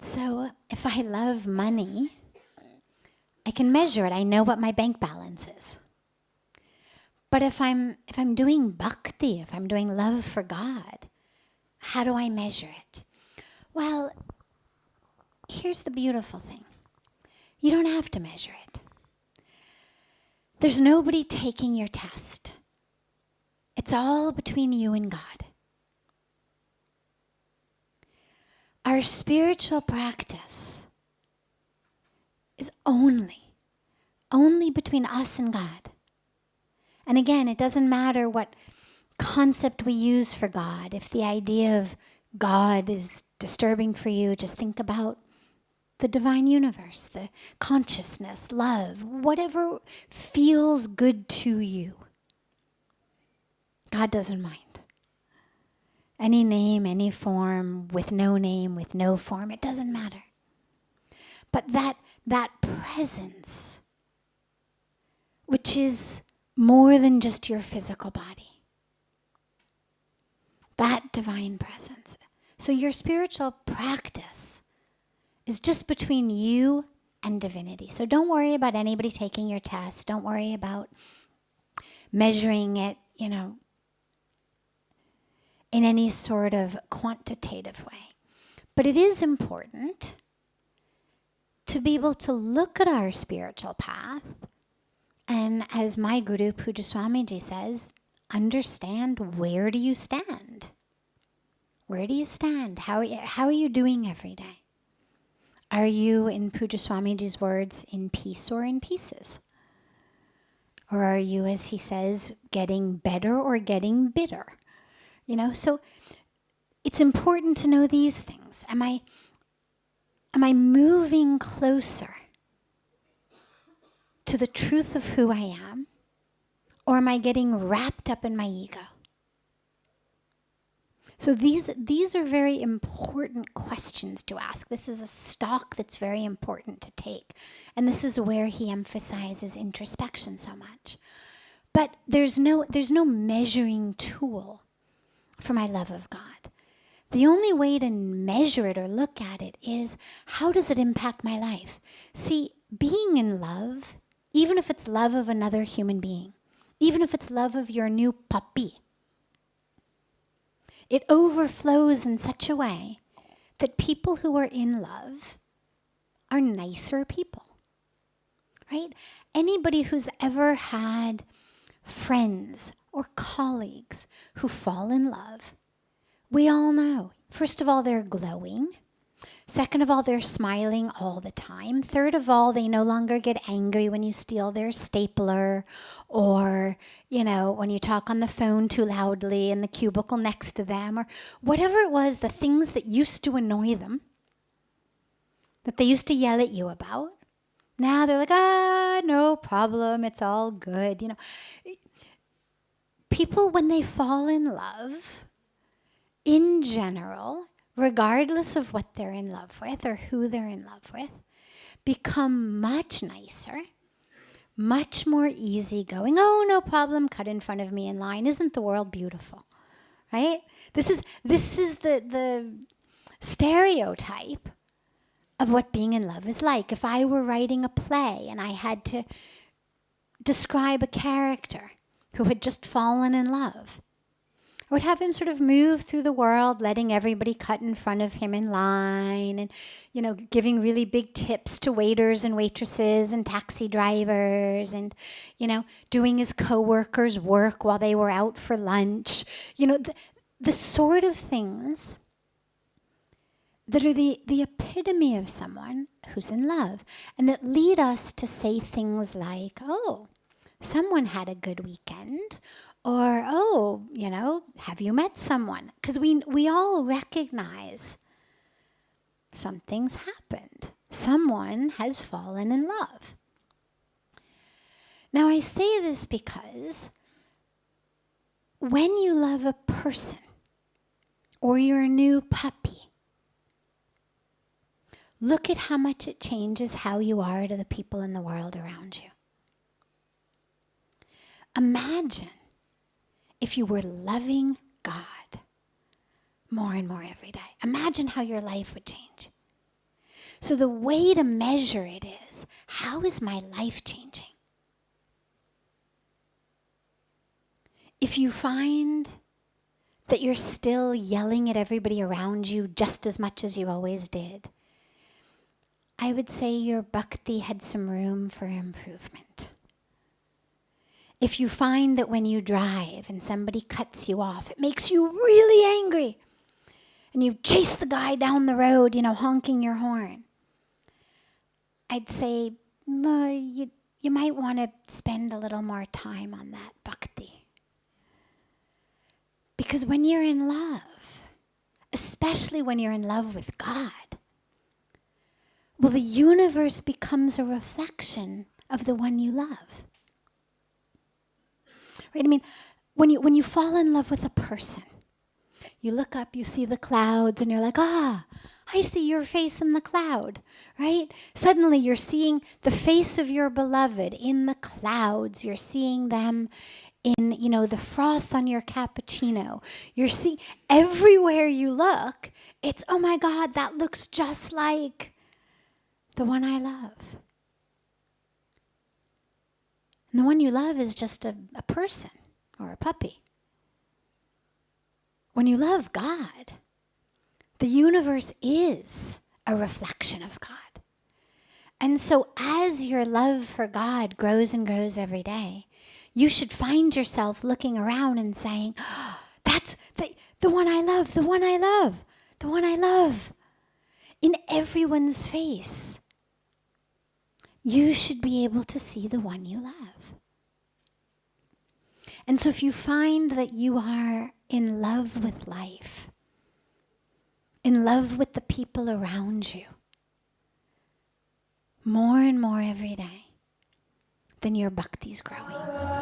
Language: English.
So if I love money, I can measure it. I know what my bank balance is. But if I'm doing bhakti, if I'm doing love for God, how do I measure it? Well, here's the beautiful thing. You don't have to measure it. There's nobody taking your test. It's all between you and God. Our spiritual practice is only between us and God. And again, it doesn't matter what concept we use for God. If the idea of God is disturbing for you, just think about the divine universe, the consciousness, love, whatever feels good to you. God doesn't mind. Any name, any form, with no name, with no form, it doesn't matter. But that presence, which is more than just your physical body, that divine presence. So your spiritual practice is just between you and divinity. So don't worry about anybody taking your test. Don't worry about measuring it, in any sort of quantitative way. But it is important to be able to look at our spiritual path and, as my Guru Puja Swamiji says, understand, where do you stand? Where do you stand? How are you doing every day? Are you, in Puja Swamiji's words, in peace or in pieces? Or are you, as he says, getting better or getting bitter? So it's important to know these things. Am I moving closer to the truth of who I am? Or am I getting wrapped up in my ego? So these are very important questions to ask. This is a stock that's very important to take. And this is where he emphasizes introspection so much. But there's no measuring tool for my love of God. The only way to measure it or look at it is, how does it impact my life? See, being in love, even if it's love of another human being, even if it's love of your new puppy, it overflows in such a way that people who are in love are nicer people, right? Anybody who's ever had friends or colleagues who fall in love, we all know, first of all, they're glowing. Second of all, they're smiling all the time. Third of all, they no longer get angry when you steal their stapler or, when you talk on the phone too loudly in the cubicle next to them, or whatever it was, the things that used to annoy them, that they used to yell at you about. Now they're like, no problem, it's all good, People, when they fall in love, in general, regardless of what they're in love with or who they're in love with, become much nicer, much more easygoing. Oh, no problem, cut in front of me in line. Isn't the world beautiful? Right? This is the stereotype of what being in love is like. If I were writing a play and I had to describe a character who had just fallen in love, I would have him sort of move through the world, letting everybody cut in front of him in line and, giving really big tips to waiters and waitresses and taxi drivers and, doing his coworkers' work while they were out for lunch. The sort of things that are the epitome of someone who's in love and that lead us to say things like, oh, someone had a good weekend. Or, oh, have you met someone? Because we all recognize something's happened. Someone has fallen in love. Now, I say this because when you love a person or your new puppy, look at how much it changes how you are to the people in the world around you. Imagine if you were loving God more and more every day. Imagine how your life would change. So the way to measure it is, how is my life changing? If you find that you're still yelling at everybody around you just as much as you always did, I would say your bhakti had some room for improvement. If you find that when you drive and somebody cuts you off, it makes you really angry, and you chase the guy down the road, honking your horn, I'd say you might want to spend a little more time on that bhakti. Because when you're in love, especially when you're in love with God, well, the universe becomes a reflection of the one you love. Right? I mean, when you fall in love with a person, you look up, you see the clouds, and you're like, I see your face in the cloud, right? Suddenly you're seeing the face of your beloved in the clouds. You're seeing them in, the froth on your cappuccino. You're seeing everywhere you look, it's, oh my God, that looks just like the one I love. And the one you love is just a person or a puppy. When you love God, the universe is a reflection of God. And so as your love for God grows and grows every day, you should find yourself looking around and saying, that's the one I love, the one I love, the one I love. In everyone's face, you should be able to see the one you love. And so if you find that you are in love with life, in love with the people around you, more and more every day, then your bhakti's growing.